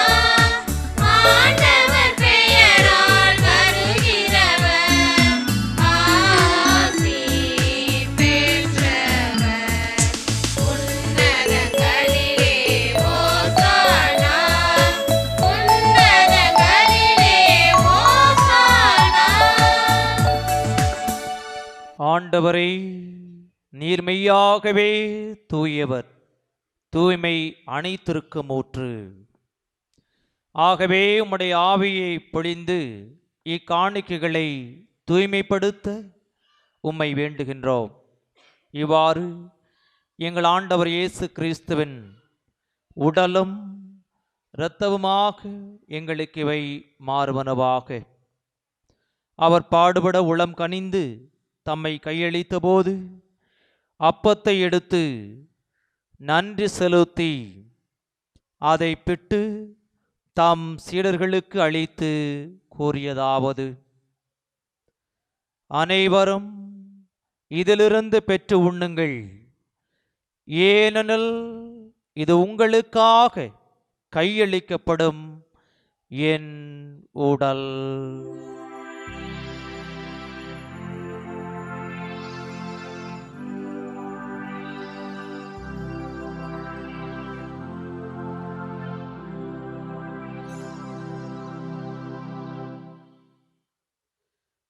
ஆண்டவர் பெயரால் வருகிறவர் ஆசி பெற்றவர். உன்னதங்களிலே ஓசானா, உன்னதங்களிலே ஓசானா. ஆண்டவரே, நீர் மெய்யாகவே தூயவர், தூய்மை அனைத்திற்கும் ஊற்று. ஆகவே உம்முடைய ஆவியை பொழிந்து இக்காணிக்கைகளை தூய்மைப்படுத்த உம்மை வேண்டுகின்றோம். இவ்வாறு எங்கள் ஆண்டவர் இயேசு கிறிஸ்துவின் உடலும் இரத்தவுமாக எங்களுக்கு இவை மாறுவனவாக. அவர் பாடுபட உளம் கனிந்து தம்மை கையளித்த போது அப்பத்தை எடுத்து நன்றி செலுத்தி அதை பிட்டு தம் சீடர்களுக்கு அளித்து கூறியதாவது: அனைவரும் இதிலிருந்து பெற்று உண்ணுங்கள், ஏனெனில் இது உங்களுக்காக கையளிக்கப்படும் என் உடல்.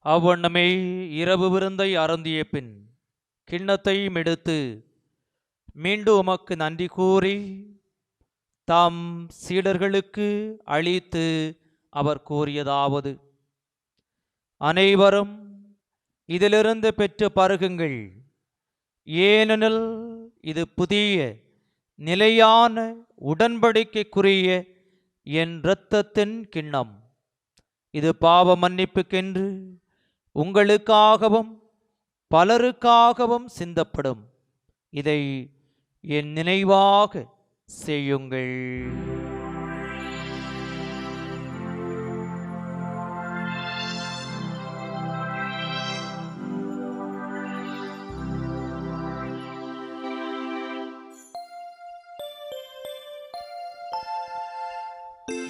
அவ்வண்ணமே இரவு விருந்தை அருந்திய பின் கிண்ணத்தையும் எடுத்து மீண்டும் உமக்கு நன்றி கூறி தாம் சீடர்களுக்கு அளித்து அவர் கூறியதாவது: அனைவரும் இதிலிருந்து பெற்று பருகுங்கள், ஏனெனில் இது புதிய நிலையான உடன்படிக்கைக்குரிய என் இரத்தத்தின் கிண்ணம். இது பாவ மன்னிப்புக்கென்று உங்களுக்காகவும் பலருக்காகவும் சிந்தப்படும். இதை என் நினைவாக செய்யுங்கள்.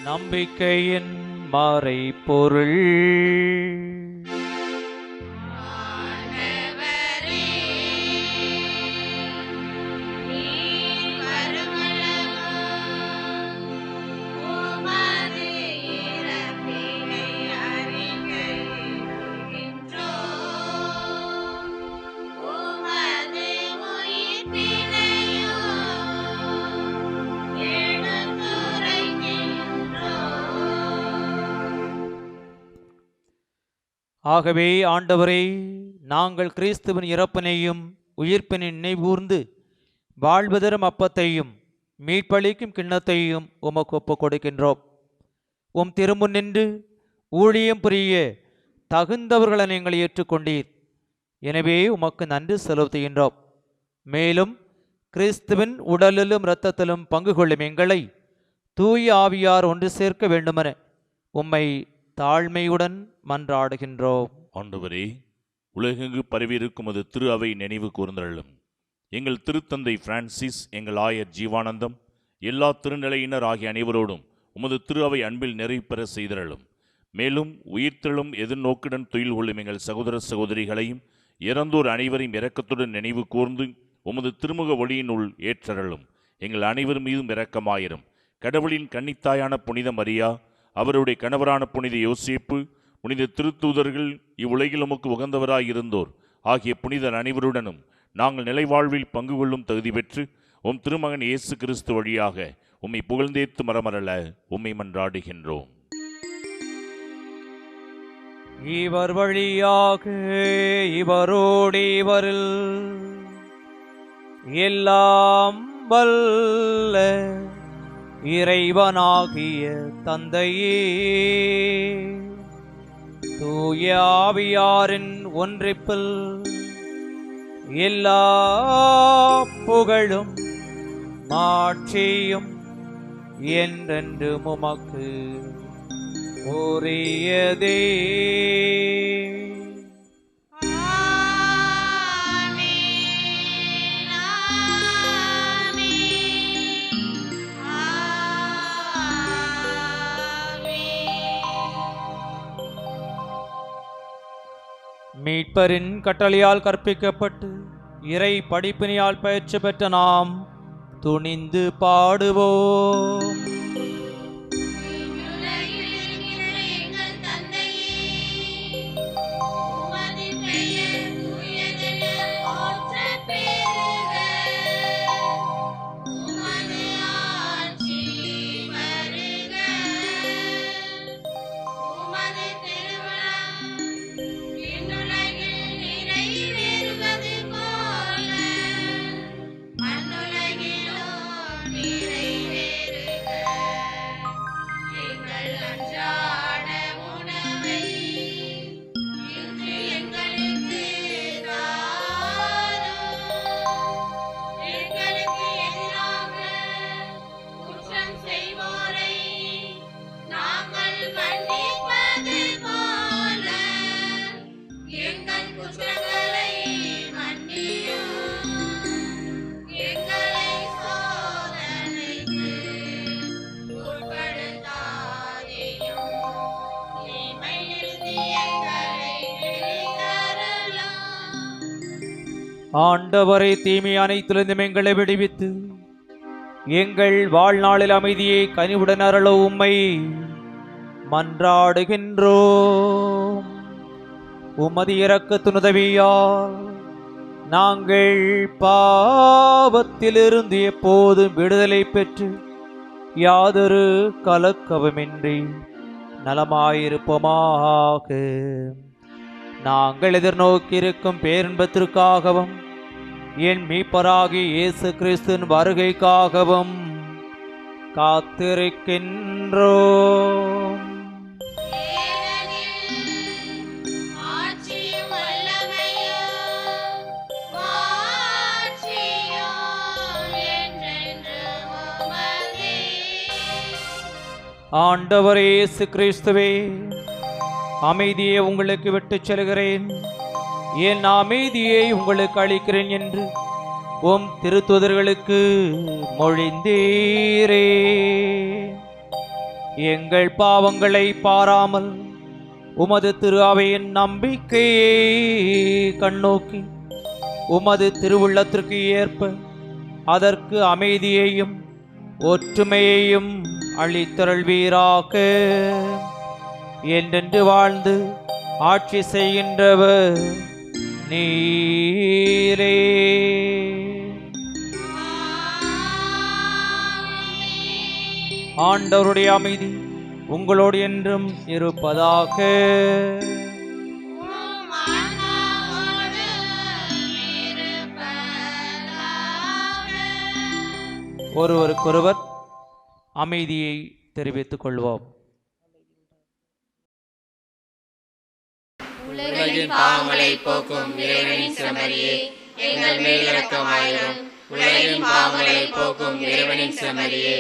நம்பிக்கையின் மறைபொருள். ஆண்டவரே, நீர் வருமளவும் உமது இறப்பினை அறிக்கையிடுகின்றோம். உமது உயிர்ப்பினையும் ஆகவே ஆண்டவரே, நாங்கள் கிறிஸ்துவின் இறப்பினையும் உயிர்ப்பினை நினைவூர்ந்து வாழ்வதரும் அப்பத்தையும் மீட்பளிக்கும் கிண்ணத்தையும் உமக்கு ஒப்புக் கொடுக்கின்றோம். உம் திருமுன் நின்று ஊழியம் புரிய தகுந்தவர்களை நீங்கள் ஏற்றுக்கொண்டீர். எனவே உமக்கு நன்றி செலுத்துகின்றோம். மேலும் கிறிஸ்துவின் உடலிலும் இரத்தத்திலும் பங்கு கொள்ளும் எங்களை தூய ஆவியார் ஒன்று சேர்க்க வேண்டுமென உம்மை தாழ்மையுடன் மன்றாடுகின்றோம். ஆண்டவரே, உலகெங்கு பரவியிருக்கும் அது திரு அவை நினைவு கூர்ந்தருளும். எங்கள் திருத்தந்தை பிரான்சிஸ், எங்கள் ஆயர் ஜீவானந்தம், எல்லா திருநிலையினர் ஆகிய அனைவரோடும் உமது திரு அவை அன்பில் நிறைவு பெற செய்தருளும். மேலும் உயிர்த்தெழும் எதிர்நோக்குடன் துயில் கொள்ளும் எங்கள் சகோதர சகோதரிகளையும் இறந்தோர் அனைவரையும் இரக்கத்துடன் நினைவு கூர்ந்து உமது திருமுக ஒளியினுள் ஏற்றருளும். எங்கள் அனைவர் மீதும் இரக்கமாயிரும். கடவுளின் கன்னித்தாயான புனித மரியா, அவருடைய கணவரான புனித யோசேப்பு, புனித திருத்தூதர்கள், இவ்வுலகில் உமக்கு உகந்தவராயிருந்தோர் ஆகிய புனிதர் அனைவருடனும் நாங்கள் நிலைவாழ்வில் பங்கு கொள்ளும் தகுதி பெற்று உம் திருமகன் இயேசு கிறிஸ்து வழியாக உம்மை புகழ்ந்தேத்து மரமரல உம்மை மன்றாடுகின்றோம். இவர் வழியாக இவரோடு இவரில் எல்லாம் வல்ல இறைவனாகிய தந்தையே, தூய ஆவியாரின் ஒன்றிப்பில் எல்லா புகழும் மாட்சியும் என்றென்று உமக்கு உரியதே. மீட்பரின் கட்டளையால் கற்பிக்கப்பட்டு இறை படிப்பினையால் பயிற்சி பெற்ற நாம் துணிந்து பாடுவோம். ஆண்டவரை தீமை அனைத்திலிருந்தும் எங்களை விடுவித்து எங்கள் வாழ்நாளில் அமைதியை கனிவுடன் அருள உம்மை மன்றாடுகின்றோம். உமது இரக்கத்தின் உதவியால் நாங்கள் பாவத்திலிருந்து எப்போதும் விடுதலை பெற்று யாதொரு கலக்கவுமின்றி நலமாயிருப்போமாக. நாங்கள் எதிர்நோக்கியிருக்கும் பேரின்பத்திற்காகவும் என் மீட்பராகிய இயேசு கிறிஸ்துவின் வருகைக்காகவும் காத்திருக்கின்றோம். ஆண்டவரே இயேசு கிறிஸ்துவே, அமைதியை உங்களுக்கு விட்டுச் செல்கிறேன், என் அமைதியை உங்களுக்கு அளிக்கிறேன் என்று உம் திருத்தூதர்களுக்கு மொழிந்தீரே. எங்கள் பாவங்களை பாராமல் உமது திரு அவையின் நம்பிக்கையை கண்ணோக்கி உமது திருவுள்ளத்திற்கு ஏற்ப அதற்கு அமைதியையும் ஒற்றுமையையும் அளித்தருள்வீராக. என்றென்று வாழ்ந்து ஆட்சி செய்கின்றவர் நீரே. ஆண்டவருடைய அமைதி உங்களோடு என்றும் இருப்பதாக. ஒருவருக்கொருவர் அமைதியை தெரிவித்துக் கொள்வோம். உலகின் பாவங்களை போக்கும் இறைவனின் செம்மறியே, எங்கள் மேல் இரக்கமாயிரும். உலகின் பாவங்களை போக்கும் இறைவனின் செம்மறியே,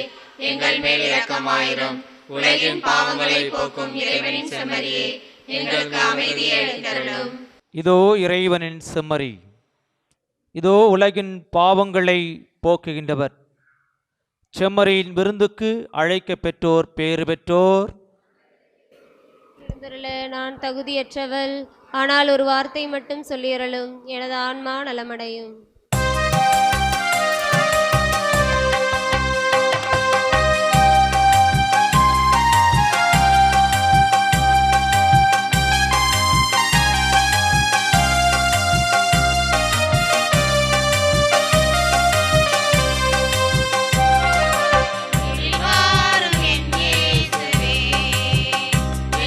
எங்கள் மேல் இரக்கமாயிரும். உலகின் பாவங்களை போக்கும் இறைவனின் செம்மறியே, எங்களுக்கு அமைதியை அளித்தருளும். இதோ இறைவனின் செம்மறி, இதோ உலகின் பாவங்களை போக்குகின்றவர். செம்மறியின் விருந்துக்கு அழைக்க பெற்றோர் பேறு பெற்றோர். நான் தகுதியற்றவள், ஆனால் ஒரு வார்த்தை மட்டும் சொல்லியறலும் எனது ஆன்மா நலமடையும்.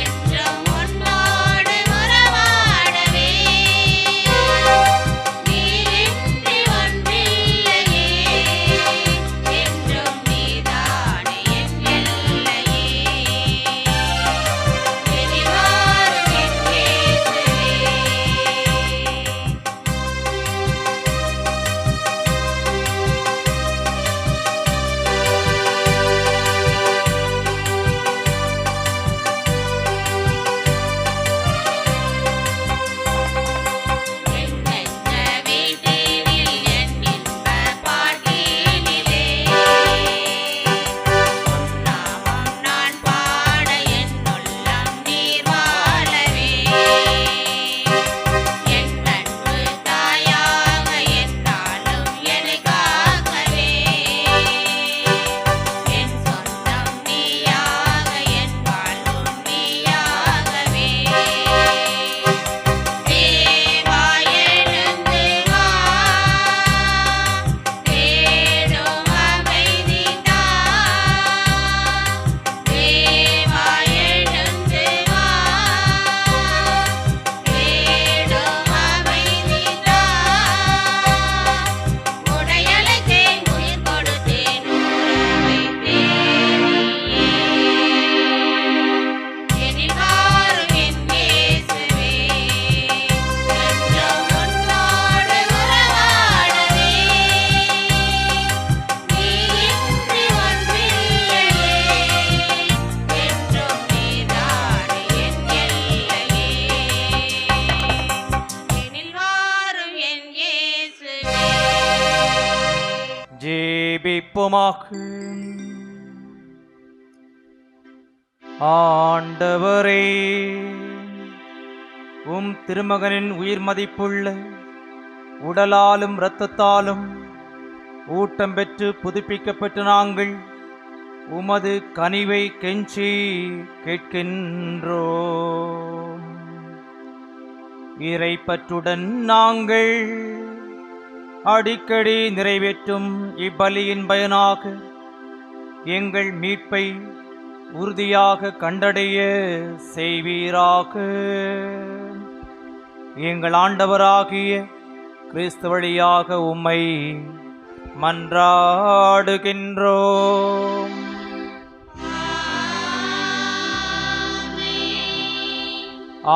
என்றும் உன்னோடு ஜெபிப்போமாக. ஆண்டவரே, உம் திருமகனின் உயிர் மதிப்புள்ள உடலாலும் இரத்தத்தாலும் ஊட்டம் பெற்று புதுப்பிக்கப்பட்டு நாங்கள் உமது கனிவை கெஞ்சி கேட்கின்றோம். இறைப்பற்றுடன் நாங்கள் அடிக்கடி நிறைவேற்றும் இப்பலியின் பயனாக எங்கள் மீட்பை உறுதியாக கண்டடைய செய்வீராக. எங்கள் ஆண்டவராகிய கிறிஸ்து வழியாக உம்மை மன்றாடுகின்றோம்.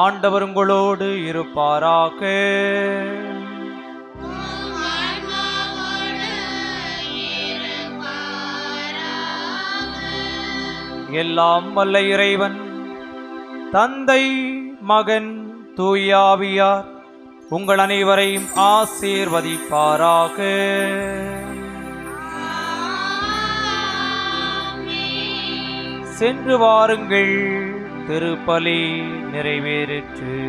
ஆண்டவர் உங்களோடு இருப்பாராக. எல்லாம் வல்ல இறைவன் தந்தை, மகன், தூயாவியார் உங்கள் அனைவரையும் ஆசீர்வதிப்பாராக. சென்று வாருங்கள், திருப்பலி நிறைவேறிற்று.